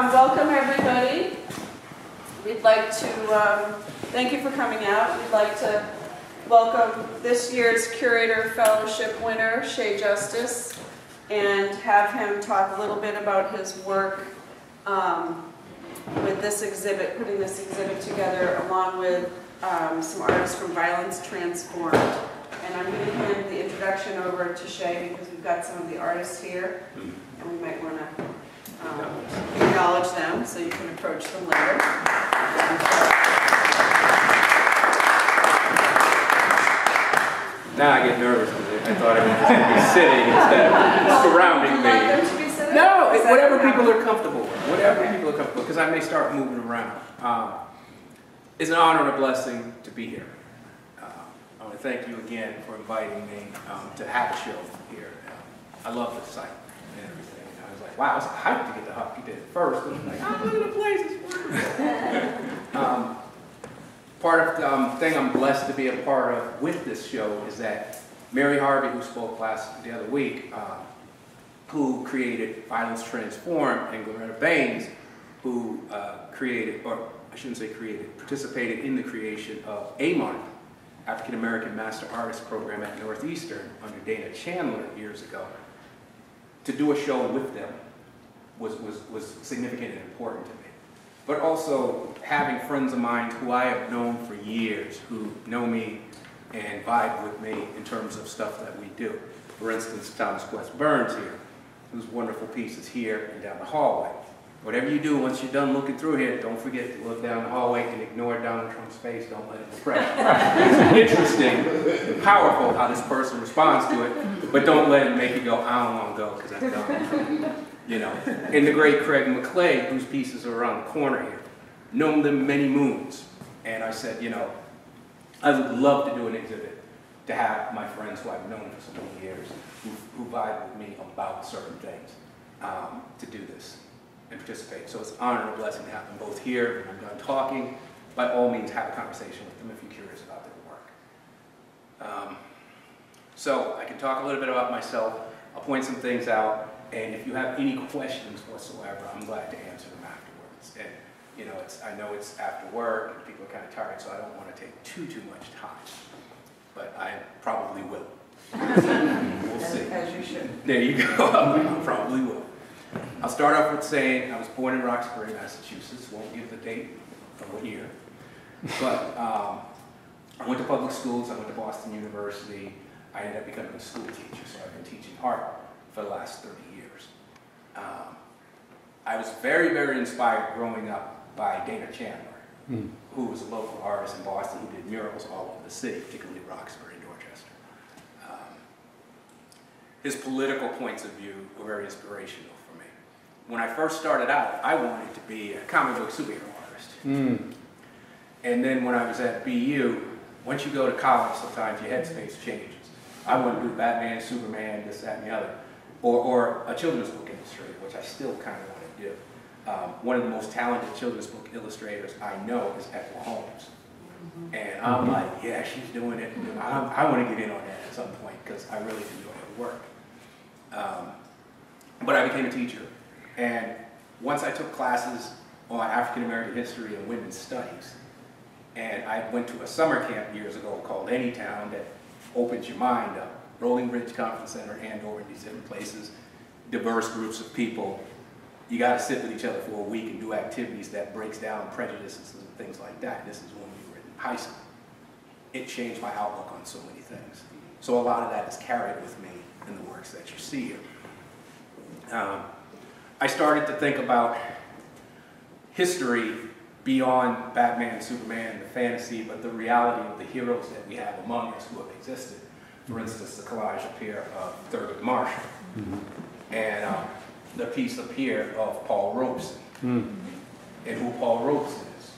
Welcome everybody. We'd like to thank you for coming out. We'd like to welcome this year's Curator Fellowship winner, Shea Justice, and have him talk a little bit about his work with this exhibit, putting this exhibit together along with some artists from Violence Transformed. And I'm going to hand the introduction over to Shea because we've got some of the artists here, and we might want to acknowledge them so you can approach them later. Now I get nervous because I thought everyone was going to be sitting instead of surrounding me. Would you like them to be sitting? No, whatever people are comfortable with. Whatever people are comfortable with, because I may start moving around. It's an honor and a blessing to be here. I want to thank you again for inviting me to have a show here. I love the site and everything. I was like, wow, I was hyped to get to Hopkinton first. And I was like, oh, look at the place, it's wonderful. Part of the thing I'm blessed to be a part of with this show is that Mary Harvey, who spoke the other week, who created Violence Transformed, and Loretta Baines, who created, or I shouldn't say created, participated in the creation of AMART, African American Master Artist Program at Northeastern under Dana Chandler years ago. To do a show with them was significant and important to me. But also having friends of mine who I have known for years, who know me and vibe with me in terms of stuff that we do. For instance, Thomas Quest Burns here, whose wonderful pieces here and down the hallway. Whatever you do, once you're done looking through here, don't forget to look down the hallway and ignore Donald Trump's face. Don't let it depress you. It's interesting and powerful how this person responds to it, but don't let it make you go, I don't want to go because that's Donald Trump. You know, and the great Craig McClay, whose pieces are around the corner here, known them many moons. And I said, you know, I would love to do an exhibit to have my friends who I've known for so many years, who vibe with me about certain things, to do this and participate. So it's an honor and a blessing to have them both here. When I'm done talking, by all means, have a conversation with them if you're curious about their work. So I can talk a little bit about myself. I'll point some things out. And if you have any questions whatsoever, I'm glad to answer them afterwards. And you know, I know it's after work and people are kind of tired, so I don't want to take too much time. But I probably will. We'll see. As you should. There you go. I probably will. I'll start off with saying I was born in Roxbury, Massachusetts. Won't give the date or what year. But I went to public schools. I went to Boston University. I ended up becoming a school teacher, so I've been teaching art for the last 30 years. I was very, very inspired growing up by Dana Chandler, who was a local artist in Boston who did murals all over the city, particularly Roxbury and Dorchester. His political points of view were very inspirational for me. When I first started out, I wanted to be a comic book superhero artist. And then when I was at BU, once you go to college, sometimes your headspace changes. I wanted to do Batman, Superman, this, that, and the other. Or a children's book illustrator, which I still kind of want to do. One of the most talented children's book illustrators I know is Ethel Holmes. And I'm like, yeah, she's doing it. I want to get in on that at some point because I really enjoy her work. But I became a teacher. And once I took classes on African American history and women's studies, and I went to a summer camp years ago called Anytown that opens your mind up. Rolling Ridge Conference Center, Andover, these different places, diverse groups of people. You got to sit with each other for a week and do activities that breaks down prejudices and things like that. This is when we were in high school. It changed my outlook on so many things. So a lot of that is carried with me in the works that you see here. I started to think about history beyond Batman, Superman, and the fantasy, but the reality of the heroes that we have among us who have existed. For instance, the collage up here of Thurgood Marshall, and the piece up here of Paul Robeson, and who Paul Robeson is.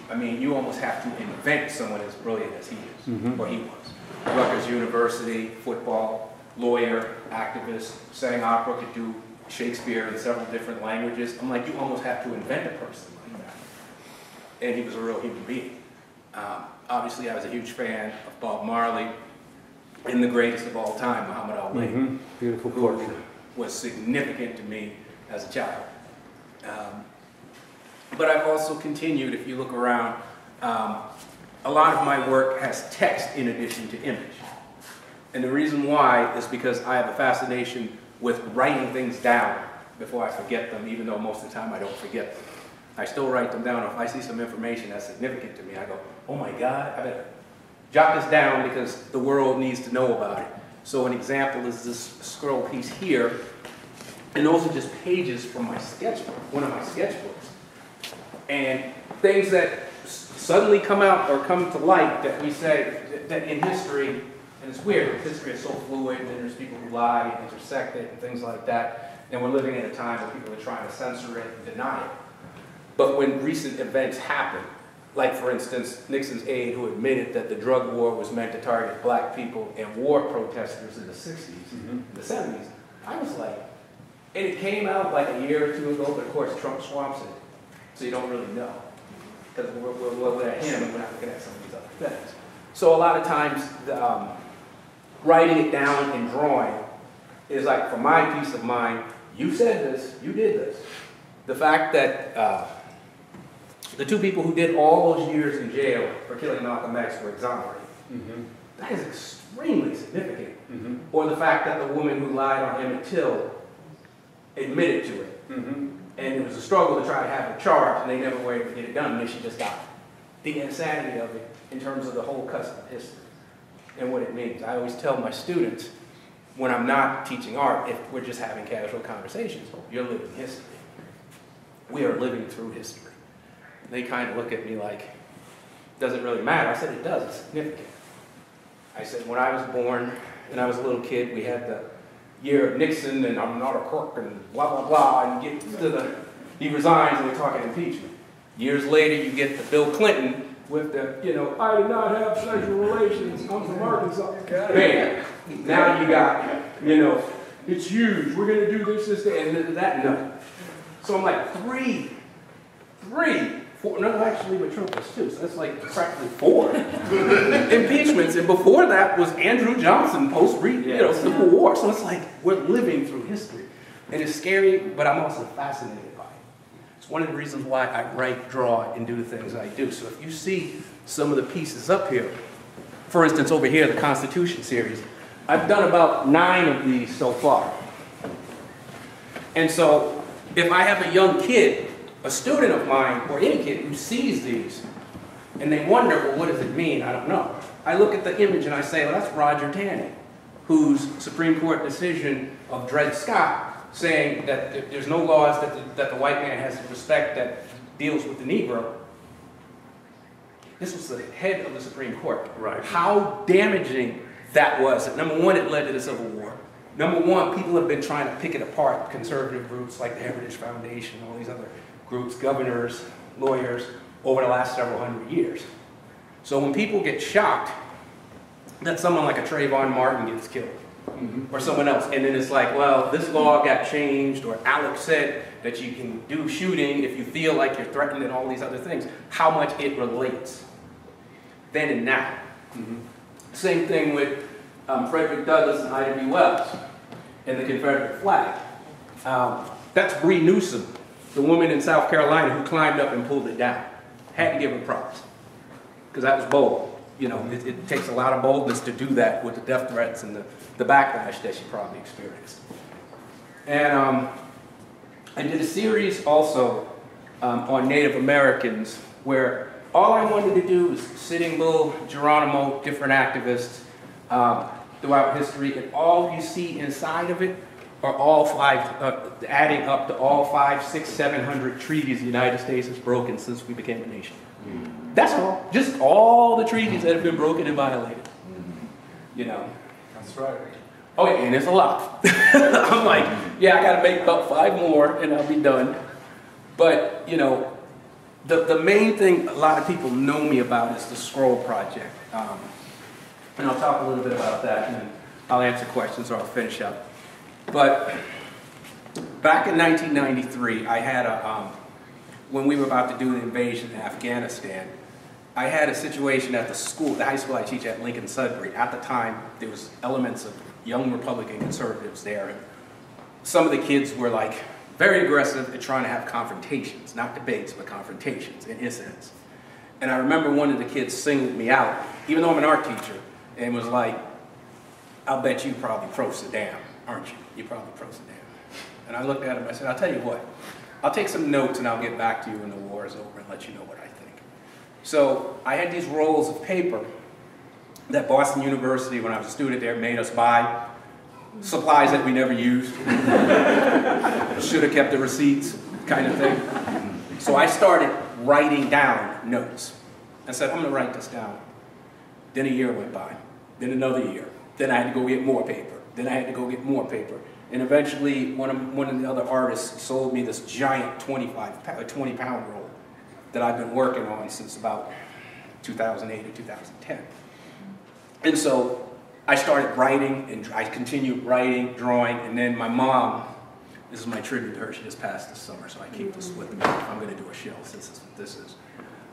I mean, you almost have to invent someone as brilliant as he is, or he was. Rutgers University, football, lawyer, activist, sang opera, could do Shakespeare in several different languages. I'm like, you almost have to invent a person like that. And he was a real human being. Obviously, I was a huge fan of Bob Marley, and the greatest of all time, Muhammad Ali. Beautiful portrait. Was significant to me as a child. But I've also continued, if you look around, a lot of my work has text in addition to image. And the reason why is because I have a fascination with writing things down before I forget them, even though most of the time I don't forget them. I still write them down. If I see some information that's significant to me, I go, oh my God, I better jot this down because the world needs to know about it. So an example is this scroll piece here. And those are just pages from my sketchbook, one of my sketchbooks. And things that suddenly come out or come to light that we say that in history, and it's weird, history is so fluid, and there's people who lie and intersect it and things like that. And we're living at a time where people are trying to censor it and deny it. But when recent events happen, like for instance, Nixon's aide who admitted that the drug war was meant to target black people and war protesters in the 60s, the 70s, I was like, and it came out like a year or two ago, but of course Trump swamps it. So you don't really know. Because we're at him and we're not looking at some of these other things. So a lot of times, writing it down and drawing is like, for my peace of mind, you said this, you did this. The fact that the two people who did all those years in jail for killing Malcolm X were exonerated. That is extremely significant. Or the fact that the woman who lied on Emmett Till admitted to it. And it was a struggle to try to have her charged, and they never were able to get it done, and then she just died. The insanity of it in terms of the whole cusp of history and what it means. I always tell my students, when I'm not teaching art, if we're just having casual conversations, you're living history. We are living through history. They kind of look at me like, does it really matter? I said, it does, it's significant. I said, when I was born and I was a little kid, we had the year of Nixon and I'm not a crook and blah, blah, blah, and you get to the, he resigns and we're talking impeachment. Years later, you get the Bill Clinton with the, you know, I did not have sexual relations, I'm from Arkansas. Bam. Now you got, you know, it's huge, we're going to do this, and that, no. So I'm like, three, four, no, actually, but Trump was two, so that's like practically 4 impeachments. And before that was Andrew Johnson Civil War. So it's like, we're living through history. And it's scary, but I'm also fascinated by it. It's one of the reasons why I write, draw, and do the things I do. So if you see some of the pieces up here, for instance, over here, the Constitution series, I've done about 9 of these so far. And so if I have a young kid, a student of mine, or any kid who sees these, and they wonder, well, what does it mean? I don't know. I look at the image and I say, well, that's Roger Taney, whose Supreme Court decision of Dred Scott saying that there's no laws that the white man has to respect that deals with the Negro. This was the head of the Supreme Court. Right. How damaging that was. Number one, it led to the Civil War. Number one, people have been trying to pick it apart, conservative groups like the Heritage Foundation, all these other groups, governors, lawyers, over the last several hundred years. So when people get shocked that someone like a Trayvon Martin gets killed, or someone else, and then it's like, well, this law got changed, or Alex said that you can do shooting if you feel like you're threatened and all these other things, how much it relates then and now. Same thing with Frederick Douglass and Ida B. Wells and the Confederate flag. That's Bree Newsom, the woman in South Carolina who climbed up and pulled it down. Had to give her props, because that was bold. You know, it takes a lot of boldness to do that with the death threats and the backlash that she probably experienced. And I did a series also on Native Americans where all I wanted to do was Sitting Bull, Geronimo, different activists throughout history, and all you see inside of it are all 5, adding up to all 500, 600, 700 treaties the United States has broken since we became a nation. That's all. Just all the treaties that have been broken and violated. You know. That's right. Oh, yeah, and it's a lot. I'm like, yeah, I got to make about 5 more and I'll be done. But, you know, the main thing a lot of people know me about is the Scroll Project. And I'll talk a little bit about that, and then I'll answer questions or I'll finish up. But back in 1993, I had when we were about to do the invasion in Afghanistan, I had a situation at the school, the high school I teach at, Lincoln Sudbury. At the time, there was elements of young Republican conservatives there. And some of the kids were like very aggressive at trying to have confrontations, not debates, but confrontations and incidents. And I remember one of the kids singled me out, even though I'm an art teacher, and was like, I'll bet you probably pro-Saddam, aren't you? You're probably pro-Saddam. And I looked at him and I said, I'll tell you what, I'll take some notes and I'll get back to you when the war is over and let you know what I think. So I had these rolls of paper that Boston University, when I was a student there, made us buy. Supplies that we never used. Should have kept the receipts, kind of thing. So I started writing down notes. I said, I'm going to write this down. Then a year went by. Then another year. Then I had to go get more paper. Then I had to go get more paper. And eventually, one of the other artists sold me this giant 20-pound roll that I've been working on since about 2008 or 2010. And so I started writing, and I continued writing, drawing, and then my mom, this is my tribute to her, she just passed this summer, so I keep this with me if I'm going to do a show, since this is what this is.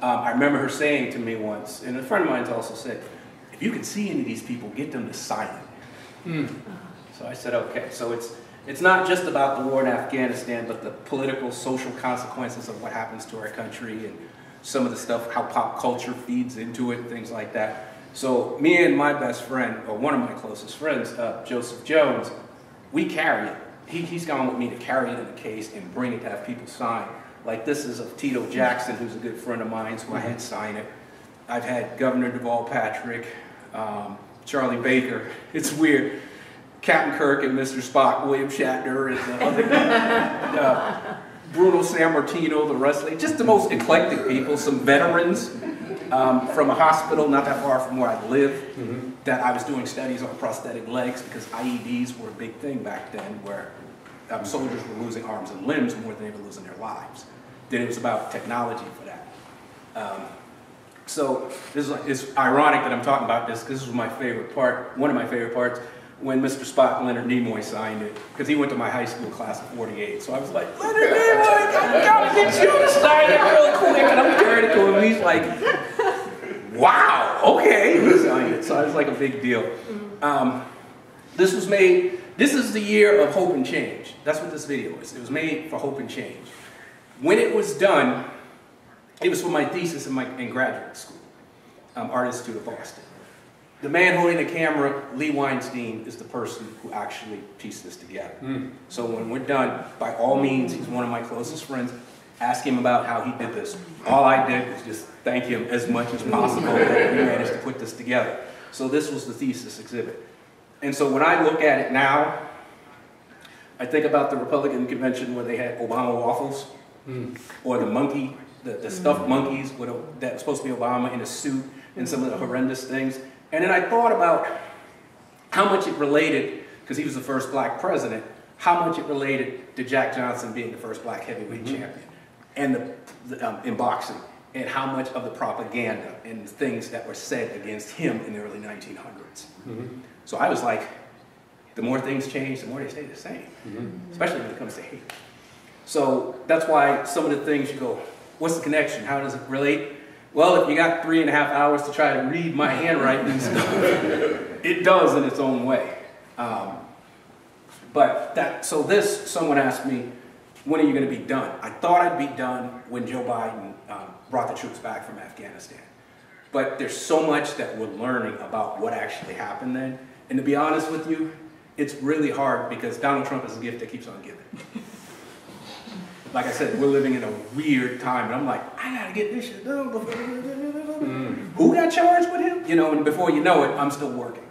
I remember her saying to me once, and a friend of mine also said, if you can see any of these people, get them to silent. So I said, okay. So it's not just about the war in Afghanistan, but the political, social consequences of what happens to our country, and some of the stuff, how pop culture feeds into it, things like that. So me and my best friend, or one of my closest friends, Joseph Jones, we carry it. He's gone with me to carry it in a case and bring it to have people sign. Like this is of Tito Jackson, who's a good friend of mine, who I had sign it. I've had Governor Deval Patrick, Charlie Baker. It's weird. Captain Kirk and Mr. Spock, William Shatner, and the other Bruno Sammartino, the wrestler. Just the most eclectic people, some veterans. From a hospital not that far from where I live, that I was doing studies on prosthetic legs because IEDs were a big thing back then, where soldiers were losing arms and limbs more than they were losing their lives. Then it was about technology for that. So it's ironic that I'm talking about this because this was my favorite part, one of my favorite parts, when Mr. Spock, Leonard Nimoy, signed it, because he went to my high school class of '48. So I was like, Leonard Nimoy, I gotta get you to sign it real quick. And I'm carrying it to him. He's like, wow, okay. He signed it. So it was like a big deal. This is the year of hope and change. That's what this video is. It was made for hope and change. When it was done, it was for my thesis in graduate school, Art Institute of Boston. The man holding the camera, Lee Weinstein, is the person who actually pieced this together. So when we're done, by all means, he's one of my closest friends. Ask him about how he did this. All I did was just thank him as much as possible that we managed to put this together. So this was the thesis exhibit. And so when I look at it now, I think about the Republican convention where they had Obama waffles, or the monkey, the stuffed monkeys that was supposed to be Obama in a suit, and some of the horrendous things. And then I thought about how much it related, because he was the first black president, how much it related to Jack Johnson being the first black heavyweight champion, and in boxing, and how much of the propaganda and things that were said against him in the early 1900s. So I was like, the more things change, the more they stay the same, especially when it comes to hate. So that's why some of the things you go, what's the connection? How does it relate? Well, if you got 3.5 hours to try to read my handwriting and stuff, it does in its own way. Someone asked me, when are you going to be done? I thought I'd be done when Joe Biden brought the troops back from Afghanistan. But there's so much that we're learning about what actually happened then. And to be honest with you, it's really hard because Donald Trump is a gift that keeps on giving. Like I said, we're living in a weird time, and I'm like, I gotta get this shit done. Who got charged with him? You know, and before you know it, I'm still working.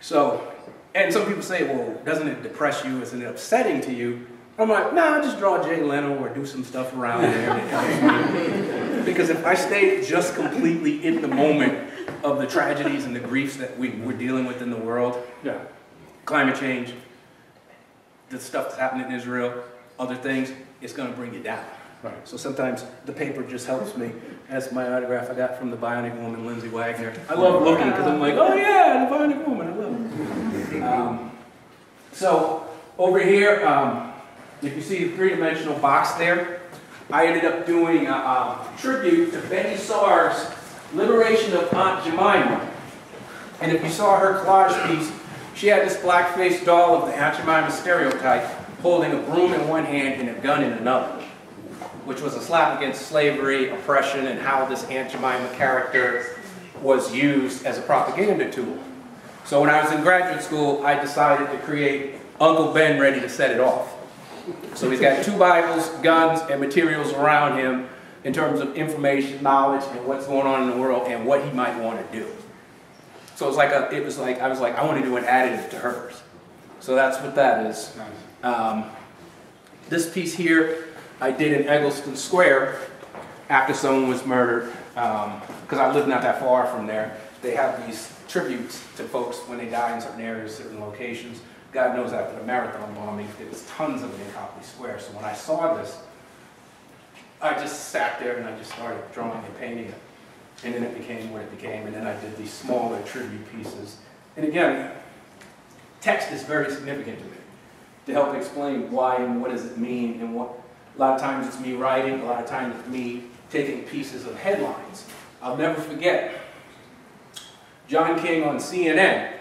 So, and some people say, well, doesn't it depress you? Isn't it upsetting to you? I'm like, nah, just draw Jay Leno or do some stuff around there. Because if I stay just completely in the moment of the tragedies and the griefs that we're dealing with in the world, climate change, the stuff that's happening in Israel, other things, it's going to bring you down. Right. So sometimes the paper just helps me. That's my autograph I got from the Bionic Woman, Lindsay Wagner. I love looking because I'm like, oh yeah, the Bionic Woman, I love it. So over here, if you see the three-dimensional box there, I ended up doing a tribute to Betty Saar's Liberation of Aunt Jemima. And if you saw her collage piece, she had this black-faced doll of the Aunt Jemima stereotype. holding a broom in one hand and a gun in another, which was a slap against slavery, oppression, and how this Aunt Jemima character was used as a propaganda tool. So when I was in graduate school, I decided to create Uncle Ben ready to set it off. So he's got 2 Bibles, guns, and materials around him in terms of information, knowledge, and what's going on in the world and what he might want to do. So I was like, I want to do an additive to hers. So that's what that is. This piece here, I did in Eggleston Square after someone was murdered, because I live not that far from there. They have these tributes to folks when they die in certain areas, certain locations. God knows after the marathon bombing, there was tons of it in Copley Square. So when I saw this, I just sat there and I just started drawing and painting it. And then it became what it became. And then I did these smaller tribute pieces. And again, text is very significant to me, to help explain why and what does it mean and what. A lot of times it's me writing, a lot of times it's me taking pieces of headlines. I'll never forget John King on CNN.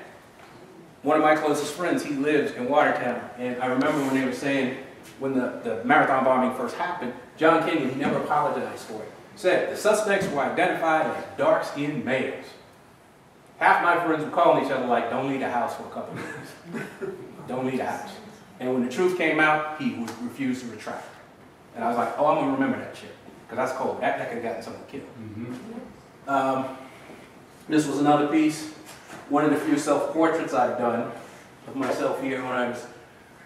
One of my closest friends, he lives in Watertown. And I remember when they were saying, when the marathon bombing first happened, John King, and he never apologized for it, said the suspects were identified as dark-skinned males. Half my friends were calling each other like, don't leave the house for a couple of days. Don't leave the house. And when the truth came out, he would refuse to retract. And I was like, oh, I'm going to remember that shit. Because that's cold. That could have gotten someone killed. This was another piece. One of the few self-portraits I've done of myself here when I was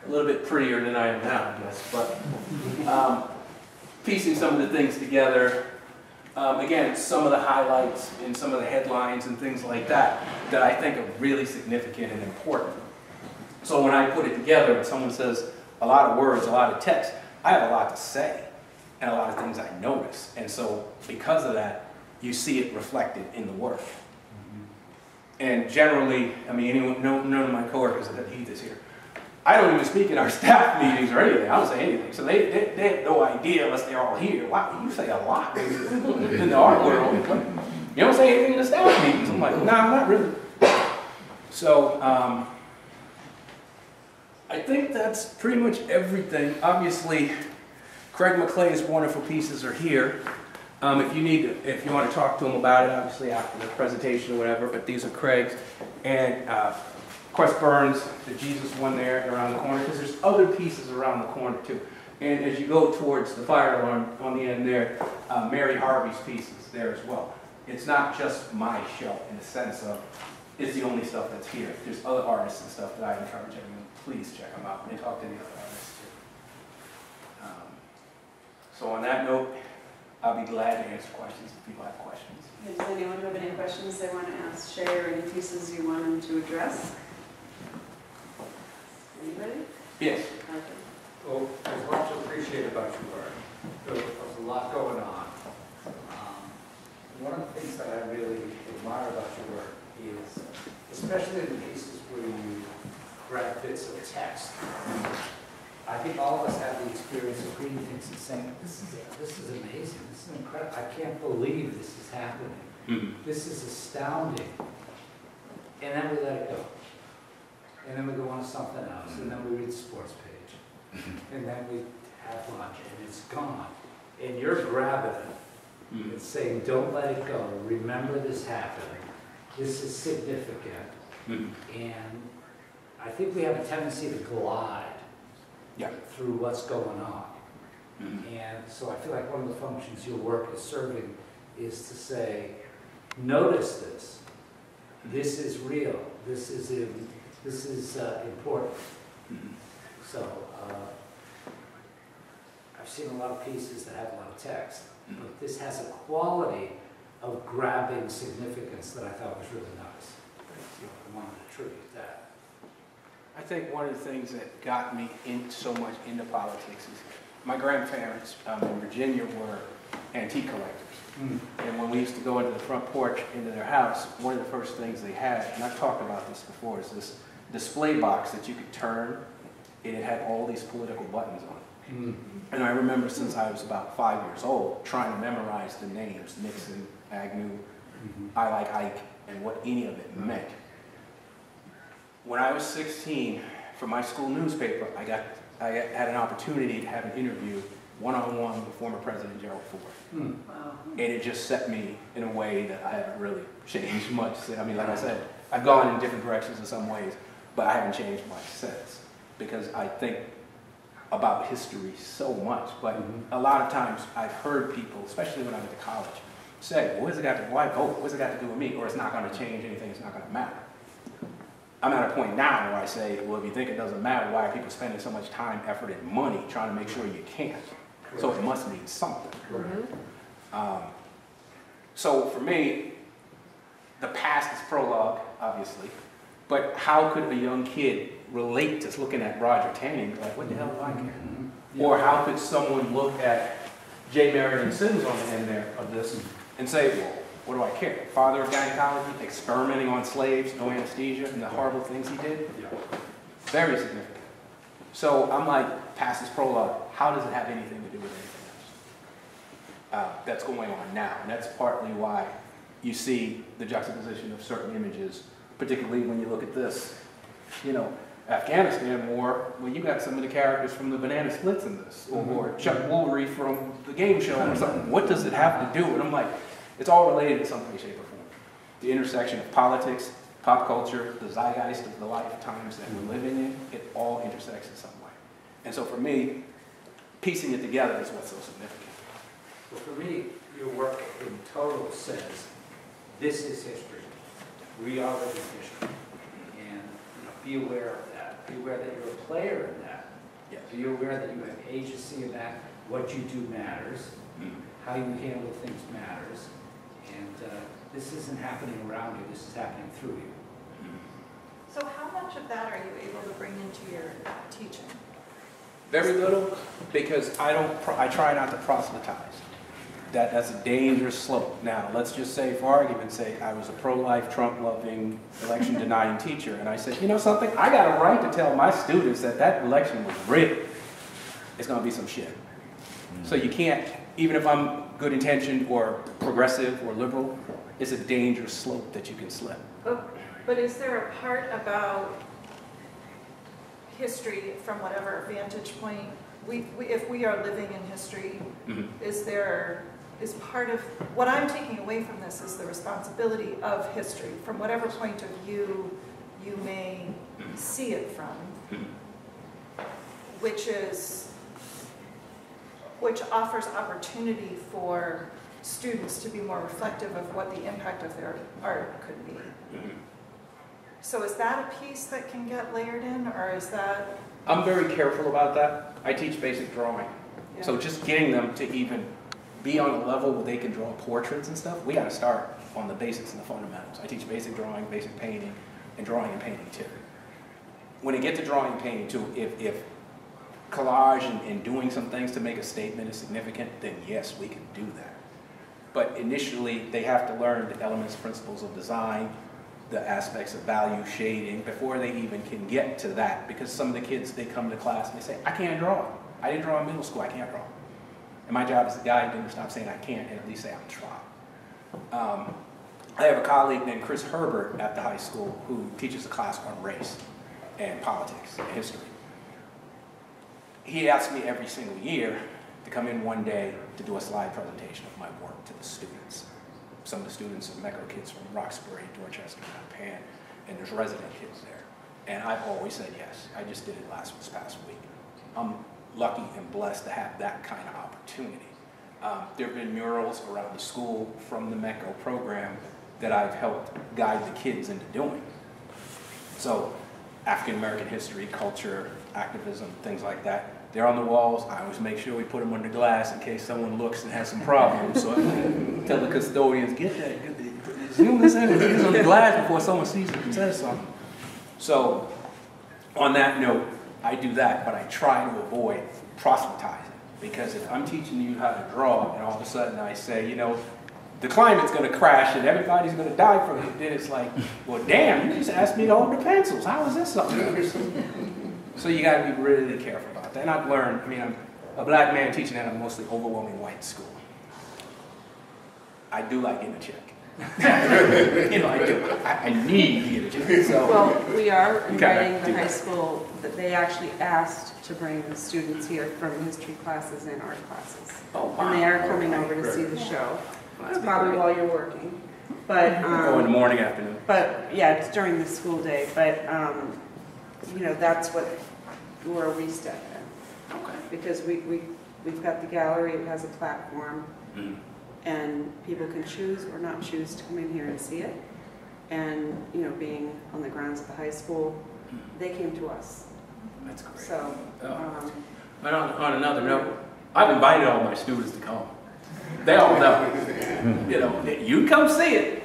a little bit prettier than I am now, I guess. But piecing some of the things together. Again, some of the highlights and some of the headlines and things like that that I think are really significant and important. So when I put it together and someone says a lot of words, a lot of text, I have a lot to say and a lot of things I notice. And so because of that, you see it reflected in the work. And generally, I mean, none of my coworkers that Heath is here, I don't even speak in our staff meetings or anything. I don't say anything. So they have no idea unless they're all here. Wow, you say a lot in the art world. You don't say anything in the staff meetings. I'm like, nah, not really. So I think that's pretty much everything. Obviously, Craig McClay's wonderful pieces are here. If you want to talk to him about it, obviously after the presentation or whatever, but these are Craig's. And of course Burns, the Jesus one there around the corner, because there's other pieces around the corner too. And as you go towards the fire alarm on the end there, Mary Harvey's pieces there as well. It's not just my show in the sense of it's the only stuff that's here. There's other artists and stuff that I encourage everyone, please check them out and talk to the other artists too. So on that note, I'll be glad to answer questions if people have questions. Does anyone have any questions they want to ask Shea or any pieces you want them to address? Anybody? Yes. Okay. Well, there's much to appreciate about your work. There's a lot going on. One of the things that I really admire about your work is, especially in the cases where you grab bits of text, I think all of us have the experience of reading things and saying, this is amazing, this is incredible, I can't believe this is happening. Mm-hmm. This is astounding. And then we let it go. And then we go on to something else, and then we read the sports page. And then we have lunch, and it's gone. And you're grabbing it and saying, don't let it go. Remember this happening. This is significant. And I think we have a tendency to glide through what's going on. And so I feel like one of the functions your work is serving is to say, notice this. This is real. This is important. So I've seen a lot of pieces that have a lot of text, but this has a quality of grabbing significance that I thought was really nice. I wanted to attribute that. I think one of the things that got me so much into politics is my grandparents in Virginia were antique collectors. And when we used to go into the front porch into their house, one of the first things they had, and I've talked about this before, is this display box that you could turn, and it had all these political buttons on it. And I remember since I was about 5 years old, trying to memorize the names, Nixon, Agnew, I Like Ike, and what any of it meant. When I was 16, for my school newspaper, I I had an opportunity to have an interview one-on-one with former President Gerald Ford. Wow. And it just set me in a way that I haven't really changed much. I mean, like I said, I've gone in different directions in some ways, but I haven't changed much since. Because I think about history so much, but a lot of times I've heard people, especially when I went to college, say, well, why vote? What's it got to do with me? Or it's not going to change anything, it's not going to matter. I'm at a point now where I say, well, if you think it doesn't matter, why are people spending so much time, effort, and money trying to make sure you can't? So it must mean something. So for me, the past is prologue, obviously, but how could a young kid relate to looking at Roger Tanning, like, what the hell do I care? Or how could someone look at J. Merritt Sims on the end there of this and say, well, what do I care? Father of gynecology, experimenting on slaves, no anesthesia, and the horrible things he did? Very significant. So I'm like, past is prologue, how does it have anything to do with anything else? That's going on now, and that's partly why you see the juxtaposition of certain images, particularly when you look at this. You know, Afghanistan war, well, you got some of the characters from the Banana Splits in this, or Chuck Woolery from the game show or something. What does it have to do? And I'm like, it's all related in some way, shape, or form. The intersection of politics, pop culture, the zeitgeist of the lifetimes that we're living in, it all intersects in some way. And so for me, piecing it together is what's so significant. Well, for me, your work in total says, this is history. We are living history. And be aware of that. Be aware that you're a player in that. Yes. Be aware that you have agency in that. What you do matters. How you handle things matters. And this isn't happening around you. This is happening through you. So how much of that are you able to bring into your teaching? Very little, because I try not to proselytize. That's a dangerous slope. Now, let's just say, for argument's sake, I was a pro-life, Trump-loving, election-denying teacher, and I said, you know something? I got a right to tell my students that that election was rigged. It's going to be some shit. So you can't, even if I'm good-intentioned or progressive or liberal, it's a dangerous slope that you can slip. But is there a part about history from whatever vantage point, if we are living in history, is part of, what I'm taking away from this is the responsibility of history, from whatever point of view you may see it from, which offers opportunity for students to be more reflective of what the impact of their art could be. So is that a piece that can get layered in, or is that? I'm very careful about that. I teach basic drawing. Yeah. So just getting them to even be on a level where they can draw portraits and stuff, we got to start on the basics and the fundamentals. I teach basic drawing, basic painting, and drawing and painting too. When it gets to drawing and painting too, if collage and doing some things to make a statement is significant, then yes, we can do that. But initially, they have to learn the elements, principles of design, the aspects of value, shading, before they even can get to that. Because some of the kids, they come to class and they say, I can't draw. I didn't draw in middle school, I can't draw. And my job as a guide is to stop saying I can't and at least say I'm trying. I have a colleague named Chris Herbert at the high school who teaches a class on race and politics and history. He asks me every single year to come in one day to do a slide presentation of my work to the students. Some of the students are MECO kids from Roxbury, Dorchester, Penn, and there's resident kids there. And I've always said yes. I just did it this past week. I'm lucky and blessed to have that kind of opportunity. There have been murals around the school from the MECO program that I've helped guide the kids into doing. So African American history, culture, activism, things like that. They're on the walls. I always make sure we put them under glass in case someone looks and has some problems. So I tell the custodians, get that, zoom this in and get this on the glass before someone sees it and says something. So on that note, I do that, but I try to avoid proselytizing. Because if I'm teaching you how to draw and all of a sudden I say, you know, the climate's going to crash and everybody's going to die from it, then it's like, well, damn, you just asked me to hold the pencils. How is this something? So you got to be really careful about that. And I've learned, I mean, I'm a black man teaching at a mostly overwhelming white school. I do like getting a check. You know, I need to get a chance. So, Well, we are inviting Okay. the high school, that they actually asked to bring the students here from history classes and art classes. oh, wow. And they are coming over to see the show. It's probably while you're working, but, Oh, in the morning, afternoon. but, yeah, it's during the school day, but, you know, that's where we step in. Okay. Because we've got the gallery, it has a platform, Mhm. and people can choose or not choose to come in here and see it. And, you know, being on the grounds of the high school, they came to us, That's great. so. Oh. But on another note, I've invited all my students to come. They all know. You know, you come see it.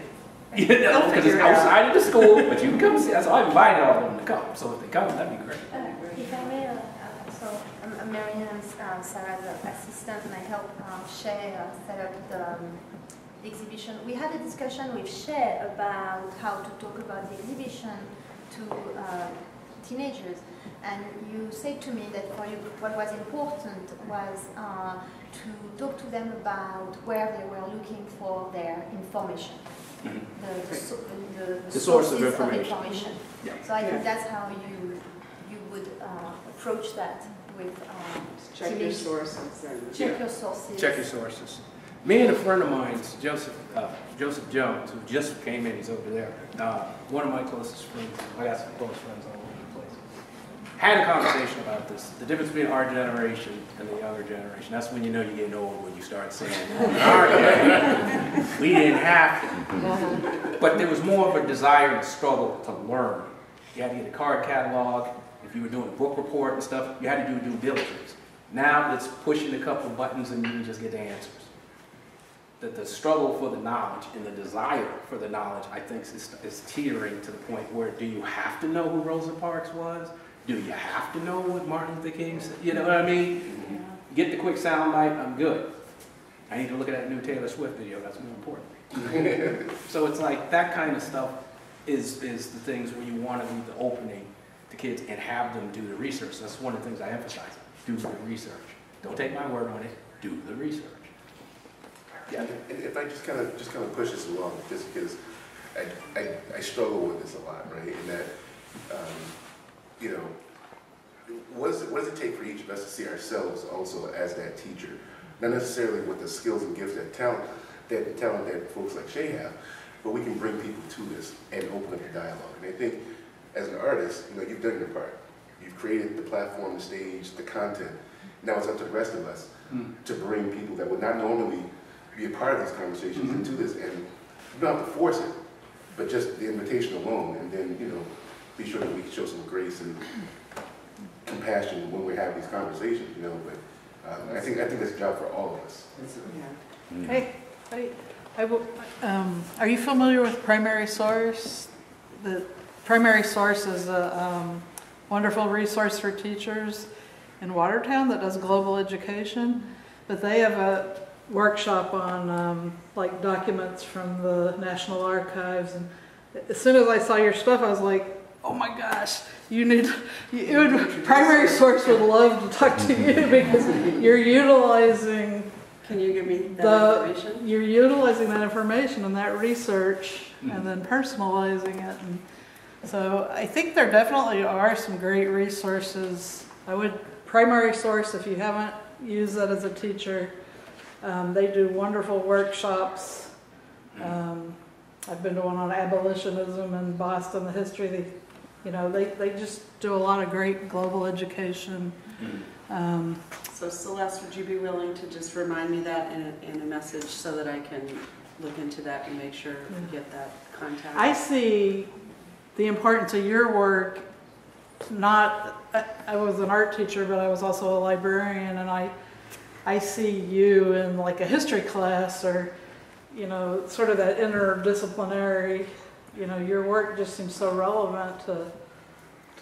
You know, They'll because it's figure it out. outside of the school, but you can come see it. So I've invited all of them to come. So if they come, that'd be great. If I may, so I'm Marianne, Sarah's assistant, and I help Shea set up the exhibition. We had a discussion with Shea about how to talk about the exhibition to teenagers, and you said to me that for you what was important was to talk to them about where they were looking for their information. Mhm. The source of sources information. Yeah. So I Yeah. think that's how you would approach that with Check your teenage- sources and. check your sources. Check your sources. Me and a friend of mine, Joseph Jones, who just came in, he's over there. One of my closest friends, I got some close friends all over the place. Had a conversation about this, the difference between our generation and the younger generation. That's when you know you're getting old, when you start saying, in our day, we didn't have to. But there was more of a desire and struggle to learn. You had to get a card catalog. If you were doing a book report and stuff, you had to do due diligence. Now it's pushing a couple of buttons and you can just get the answers. The struggle for the knowledge and the desire for the knowledge, I think, is teetering to the point where, do you have to know who Rosa Parks was? Do you have to know what Martin Luther King said? You know what I mean? Get the quick sound bite, I'm good. I need to look at that new Taylor Swift video, that's more important. So it's like that kind of stuff is the things where you want to leave the opening to kids and have them do the research. That's one of the things I emphasize. Do the research. Don't take my word on it, do the research. Yeah, and if I just kind of push this along, just because I struggle with this a lot, right? In that, you know, what does it take for each of us to see ourselves also as that teacher? Not necessarily with the skills and gifts, that talent that folks like Shea have, but we can bring people to this and open up the dialogue. And I think, as an artist, you know, you've done your part. You've created the platform, the stage, the content. Now it's up to the rest of us to bring people that would not normally be a part of these conversations into this, and you don't have to force it, but just the invitation alone, and then, you know, be sure that we show some grace and compassion when we have these conversations, you know. But I think that's a job for all of us. Yeah. Hey, are you familiar with Primary Source? The Primary Source is a wonderful resource for teachers in Watertown that does global education, but they have a workshop on like documents from the National Archives, and as soon as I saw your stuff I was like, oh my gosh, Primary Source would love to talk to you because you're utilizing Can you give me that information? you're utilizing that information and that research and then personalizing it. And so I think there definitely are some great resources. Primary Source, if you haven't used that as a teacher, they do wonderful workshops. I've been to one on abolitionism in Boston, the history. They just do a lot of great global education. So Celeste, would you be willing to just remind me that in a message so that I can look into that and make sure we get that contact? I see the importance of your work. I was an art teacher, but I was also a librarian, and I see you in like a history class, or sort of that interdisciplinary. Your work just seems so relevant to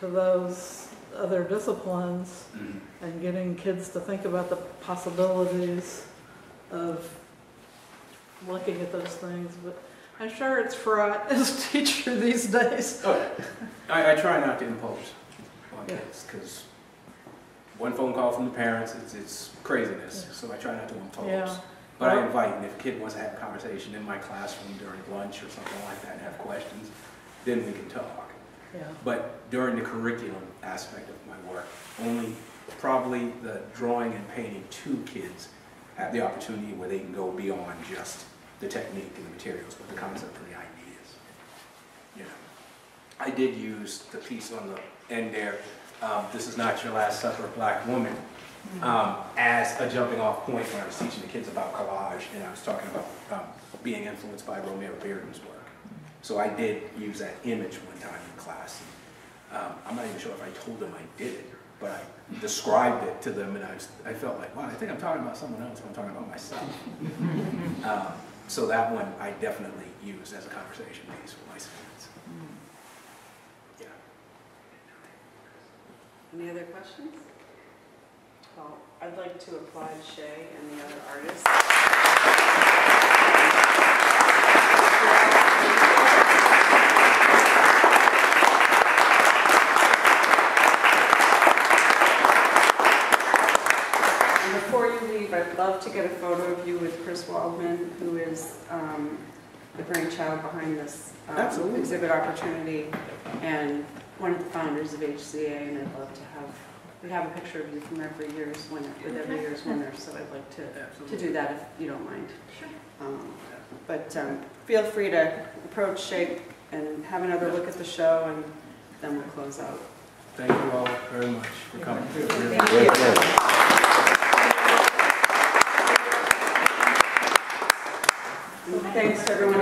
those other disciplines, and getting kids to think about the possibilities of looking at those things. But I'm sure it's fraught as a teacher these days. Oh, I try not to impose on kids, because one phone call from the parents, it's craziness. So I try not to impose. Yeah. But I invite, and if a kid wants to have a conversation in my classroom during lunch or something like that and have questions, then we can talk. Yeah. But during the curriculum aspect of my work, only probably the drawing and painting 2 kids have the opportunity where they can go beyond just the technique and the materials, but the concept and the ideas. You know, I did use the piece on the end there, This Is Not Your Last Supper, Black Woman, as a jumping off point when I was teaching the kids about collage, and I was talking about being influenced by Romeo Bearden's work. So I did use that image one time in class. I'm not even sure if I told them I did it, but I described it to them, and I felt like, wow, I think I'm talking about someone else when I'm talking about myself. So that one I definitely used as a conversation piece with my students. Yeah. Any other questions? Well, I'd like to applaud Shea and the other artists. And before you leave, I'd love to get a photo of you with Chris Waldman, who is the brainchild behind this exhibit opportunity and one of the founders of HCA, and I'd love to have, we have a picture of you from every year's winner, with every year's winner, so I'd like to do that if you don't mind. But feel free to approach Shea and have another look at the show, and then we'll close out. Thank you all very much for coming. Thank you. Thanks to everyone